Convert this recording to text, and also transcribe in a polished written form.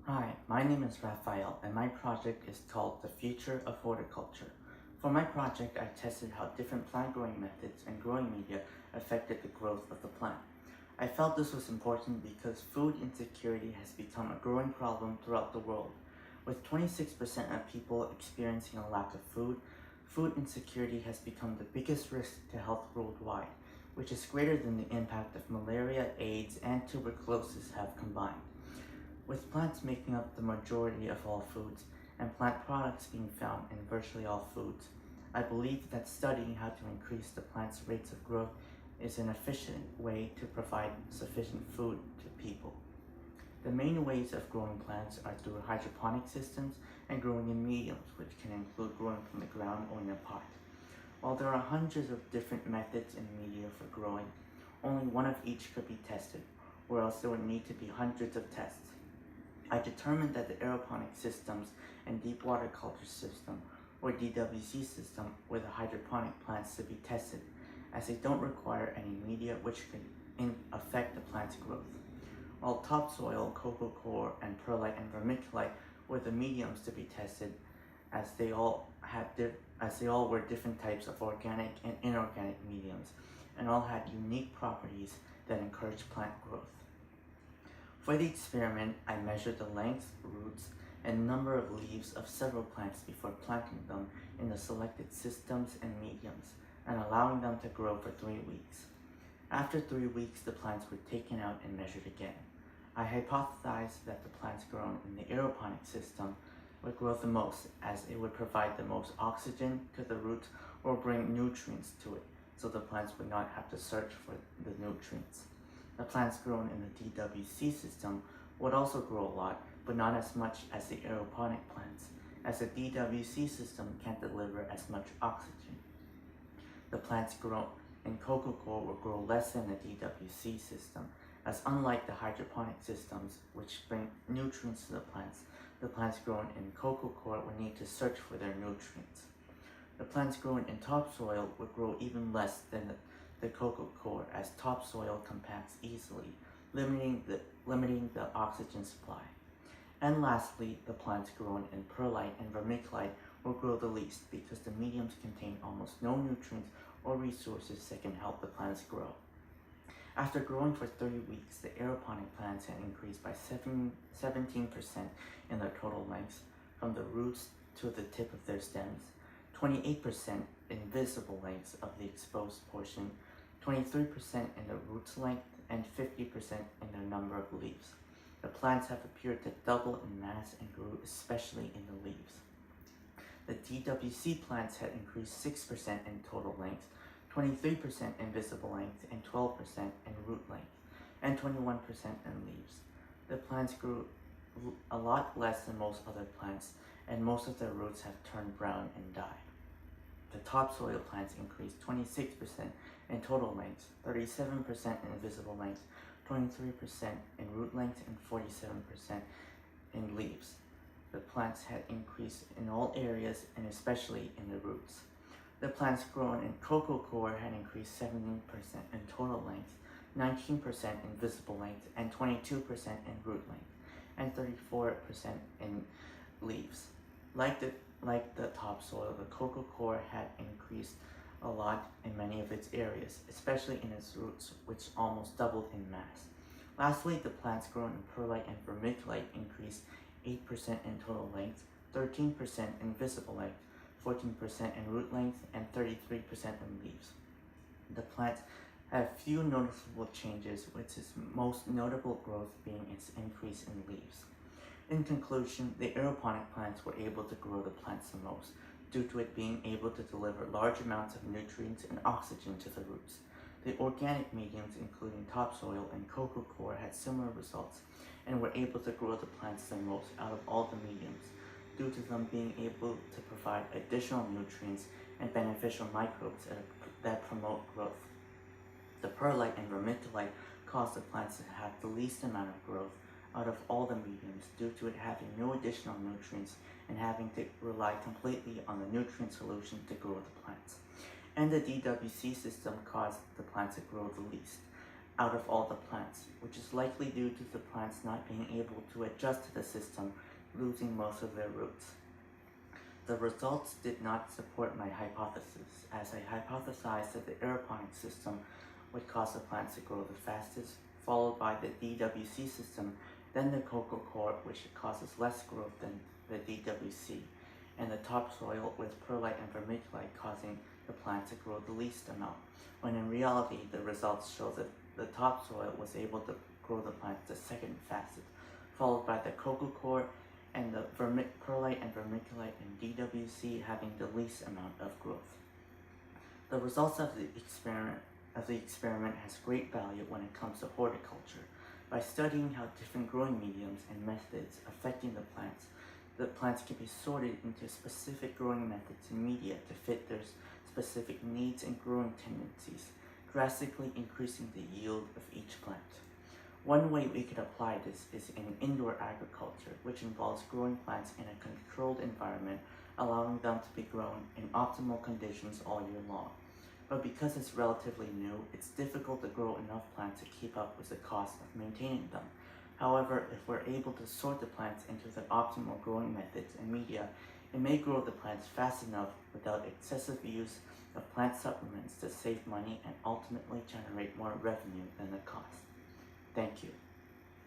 Hi, my name is Raphael, and my project is called The Future of Horticulture. For my project, I tested how different plant growing methods and growing media affected the growth of the plant. I felt this was important because food insecurity has become a growing problem throughout the world. With 26% of people experiencing a lack of food, food insecurity has become the biggest risk to health worldwide, which is greater than the impact of malaria, AIDS, and tuberculosis have combined. With plants making up the majority of all foods and plant products being found in virtually all foods, I believe that studying how to increase the plant's rates of growth is an efficient way to provide sufficient food to people. The main ways of growing plants are through hydroponic systems and growing in mediums, which can include growing from the ground or in a pot. While there are hundreds of different methods and media for growing, only one of each could be tested, or else there would need to be hundreds of tests. I determined that the aeroponic systems and deep water culture system, or DWC system, were the hydroponic plants to be tested, as they don't require any media which could affect the plant's growth. While topsoil, cocoa coir, and perlite and vermiculite were the mediums to be tested, as they all were different types of organic and inorganic mediums, and all had unique properties that encourage plant growth. For the experiment, I measured the length, roots, and number of leaves of several plants before planting them in the selected systems and mediums, and allowing them to grow for 3 weeks. After 3 weeks, the plants were taken out and measured again. I hypothesized that the plants grown in the aeroponic system would grow the most, as it would provide the most oxygen to the roots or bring nutrients to it, so the plants would not have to search for the nutrients. The plants grown in the DWC system would also grow a lot, but not as much as the aeroponic plants, as the DWC system can't deliver as much oxygen. The plants grown in cocoa coir will grow less than the DWC system, as unlike the hydroponic systems, which bring nutrients to the plants grown in cocoa coir will need to search for their nutrients. The plants grown in topsoil would grow even less than the cocoa coir, as topsoil compacts easily, limiting the oxygen supply. And lastly, the plants grown in perlite and vermiculite will grow the least because the mediums contain almost no nutrients or resources that can help the plants grow. After growing for 30 weeks, the aeroponic plants had increased by 17% in their total length, from the roots to the tip of their stems, 28% in visible lengths of the exposed portion, 23% in the roots length, and 50% in their number of leaves. The plants have appeared to double in mass and grew especially in the leaves. The DWC plants had increased 6% in total length, 23% in visible length, and 12% in root length, and 21% in leaves. The plants grew a lot less than most other plants, and most of their roots have turned brown and died. The topsoil plants increased 26% in total length, 37% in visible length, 23% in root length, and 47% in leaves. The plants had increased in all areas and especially in the roots. The plants grown in cocoa coir had increased 17% in total length, 19% in visible length, and 22% in root length, and 34% in leaves. Like the topsoil, the cocoa coir had increased a lot in many of its areas, especially in its roots, which almost doubled in mass. Lastly, the plants grown in perlite and vermiculite increased 8% in total length, 13% in visible length, 14% in root length, and 33% in leaves. The plants have few noticeable changes, with its most notable growth being its increase in leaves. In conclusion, the aeroponic plants were able to grow the plants the most, due to it being able to deliver large amounts of nutrients and oxygen to the roots. The organic mediums, including topsoil and cocoa coir, had similar results and were able to grow the plants the most out of all the mediums, due to them being able to provide additional nutrients and beneficial microbes that promote growth. The perlite and vermiculite cause the plants to have the least amount of growth out of all the mediums, due to it having no additional nutrients and having to rely completely on the nutrient solution to grow the plants. And the DWC system caused the plants to grow the least, out of all the plants, which is likely due to the plants not being able to adjust to the system, losing most of their roots. The results did not support my hypothesis, as I hypothesized that the aeroponic system would cause the plants to grow the fastest, followed by the DWC system, then the cocoa coir, which causes less growth than the DWC, and the topsoil with perlite and vermiculite causing the plants to grow the least amount, when in reality the results show that the topsoil was able to grow the plants the second fastest, followed by the cocoa coir and the perlite and vermiculite in DWC having the least amount of growth. The results of the experiment has great value when it comes to horticulture. By studying how different growing mediums and methods affecting the plants can be sorted into specific growing methods and media to fit their specific needs and growing tendencies, drastically increasing the yield of each plant. One way we could apply this is in indoor agriculture, which involves growing plants in a controlled environment, allowing them to be grown in optimal conditions all year long. But because it's relatively new, it's difficult to grow enough plants to keep up with the cost of maintaining them. However, if we're able to sort the plants into the optimal growing methods and media, it may grow the plants fast enough without excessive use of plant supplements to save money and ultimately generate more revenue than the cost. Thank you.